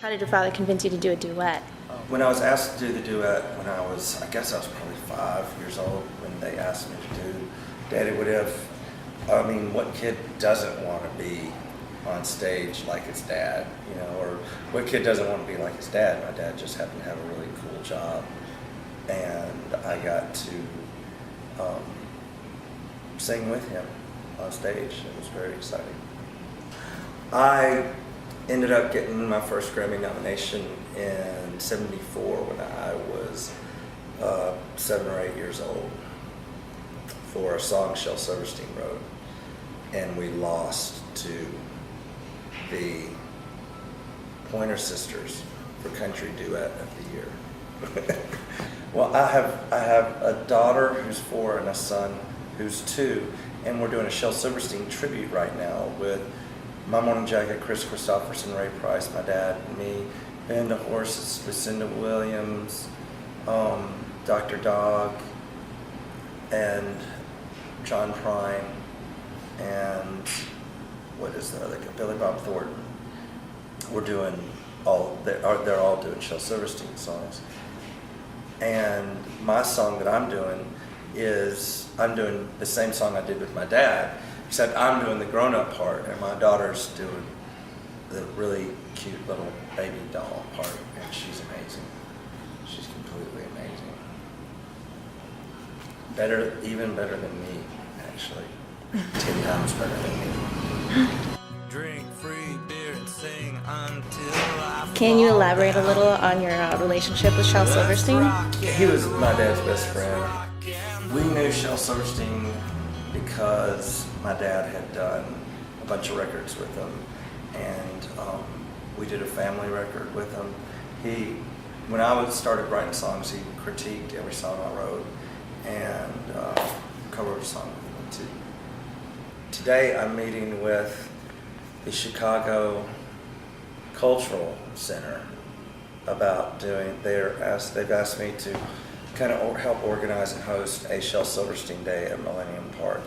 How did your father convince you to do a duet? When I was asked to do the duet when I guess I was probably 5 years old when they asked me to do Daddy What If. I mean, what kid doesn't want to be on stage like his dad, you know, or what kid doesn't want to be like his dad? My dad just happened to have a really cool job, and I got to sing with him on stage. It was very exciting. I ended up getting my first Grammy nomination in '74 when I was 7 or 8 years old for a song Shel Silverstein wrote, and we lost to the Pointer Sisters for Country Duet of the Year. Well, I have a daughter who's 4 and a son who's 2, and we're doing a Shel Silverstein tribute right now with My Morning Jacket, Chris Christopherson, Ray Price, my dad, me, Band of Horses, Lucinda Williams, Dr. Dog, and John Prine, and what is the other guy? Billy Bob Thornton. We're doing they're all doing Shel Silverstein songs. And my song that I'm doing the same song I did with my dad, except I'm doing the grown-up part, and my daughter's doing the really cute little baby doll part, and she's amazing. She's completely amazing. Even better than me, actually. 10 times better than me. Drink free beer and sing until I Can you elaborate a little on your relationship with Shel Silverstein? He was my dad's best friend. We knew Shel Silverstein because my dad had done a bunch of records with him, and we did a family record with him. When I started writing songs, he critiqued every song I wrote and co-wrote a song with me too. Today I'm meeting with the Chicago Cultural Center about they've asked me to kind of help organize and host a Shel Silverstein Day at Millennium Park,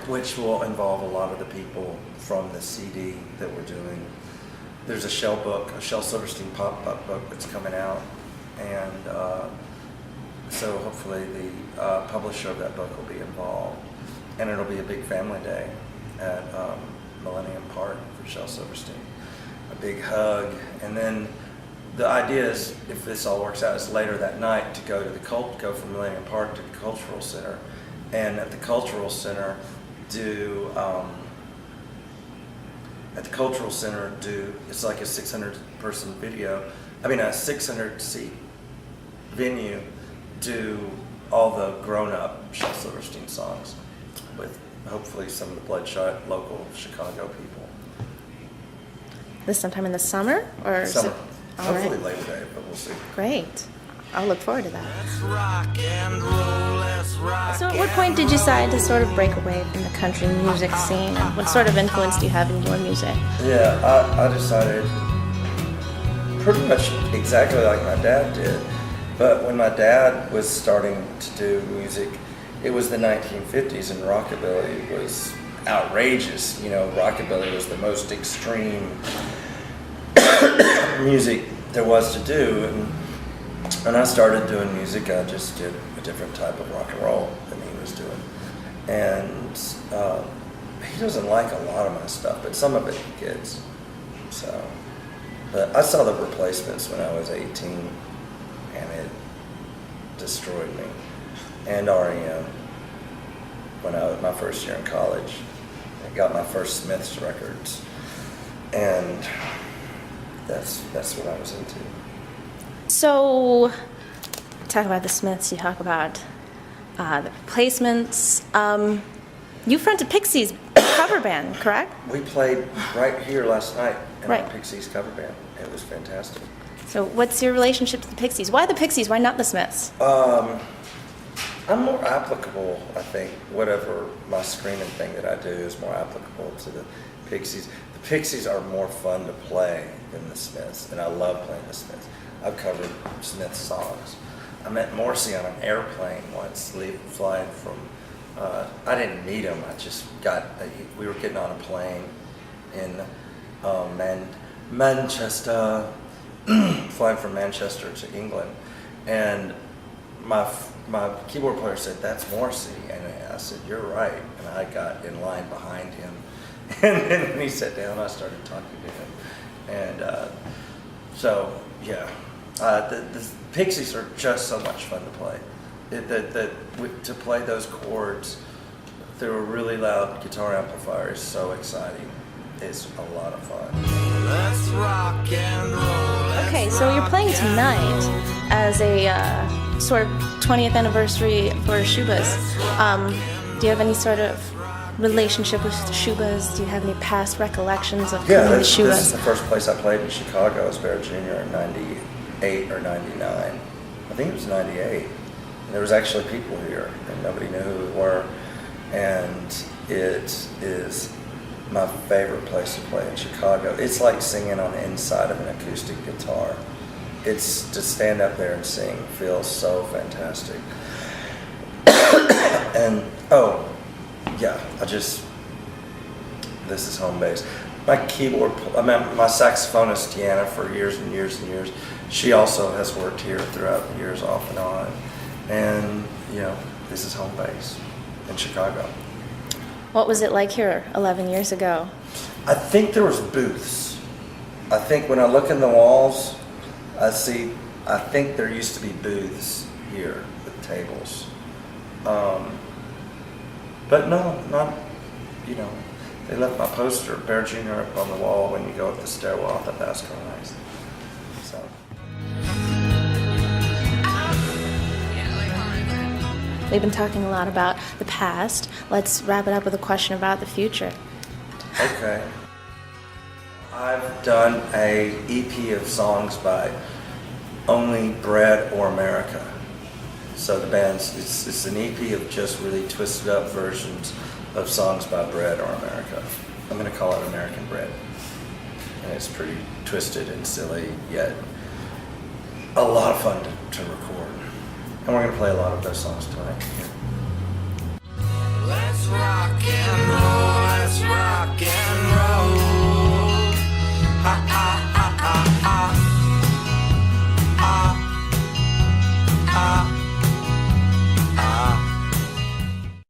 which will involve a lot of the people from the CD that we're doing. There's a Shel Silverstein pop-up book that's coming out, and so hopefully the publisher of that book will be involved, and it'll be a big family day at Millennium Park for Shel Silverstein. A big hug, and then the idea is, if this all works out, is later that night to go from Millennium Park to the Cultural Center, and at the Cultural Center do it's like a 600 seat venue, do all the grown-up Shel Silverstein songs with hopefully some of the Bloodshot local Chicago people. This sometime in the summer? Or Summer. All Hopefully right. Labor Day, but we'll see. Great. I'll look forward to that. let's rock and roll, let's rock. So at what point did you decide to sort of break away from the country music scene, and what sort of influence do you have in your music? Yeah, I decided pretty much exactly like my dad did. But when my dad was starting to do music, it was the 1950s, and rockabilly was outrageous. You know, rockabilly was the most extreme music there was to do. And when I started doing music, I just did a different type of rock and roll than he was doing. And he doesn't like a lot of my stuff, but some of it he gets. So, but I saw the Replacements when I was 18, and it destroyed me. And REM when I was my first year in college. I got my first Smiths records, and that's what I was into. So, talk about the Smiths, you talk about the Replacements. You fronted Pixies cover band, correct? We played right here last night in Right. our Pixies cover band. It was fantastic. So what's your relationship to the Pixies? Why the Pixies? Why not the Smiths? I'm more applicable, I think. Whatever my screaming thing that I do is more applicable to the Pixies. The Pixies are more fun to play than the Smiths, and I love playing the Smiths. I've covered Smiths songs. I met Morrissey on an airplane once, flying from, I didn't meet him, we were getting on a plane, and Manchester, flying from Manchester to England, and my keyboard player said, "That's Morrissey," and I said, "You're right," and I got in line behind him, and then when he sat down, I started talking to him, and so yeah, the Pixies are just so much fun to play. To play those chords through a really loud guitar amplifier is so exciting. It's a lot of fun. Let's rock and roll. Okay, so you're playing tonight as a sort of 20th anniversary for Shubas. Do you have any sort of relationship with the Shubas? Do you have any past recollections of Yeah, playing the this is Shubas? the first place I played in Chicago as Barrett Jr. in 98 or 99. I think it was 98. There was actually people here, and nobody knew who we were. And it is my favorite place to play in Chicago. It's like singing on the inside of an acoustic guitar. It's to stand up there and sing feels so fantastic. And oh, yeah, this is home base. My my saxophonist Deanna for years and years and years. She also has worked here throughout the years, off and on. And this is home base in Chicago. What was it like here 11 years ago? I think there was booths. I think when I look in the walls, I think there used to be booths here with tables. But no, not, they left my poster, Bear Jr. up on the wall when you go up the stairwell. I thought that was kind of nice. So. We've been talking a lot about the past. Let's wrap it up with a question about the future. Okay. I've done a EP of songs by Only Bread or America. So the band's, it's an EP of just really twisted up versions of songs by Bread or America. I'm going to call it American Bread. And it's pretty twisted and silly, yet a lot of fun to record. And we're going to play a lot of those songs tonight.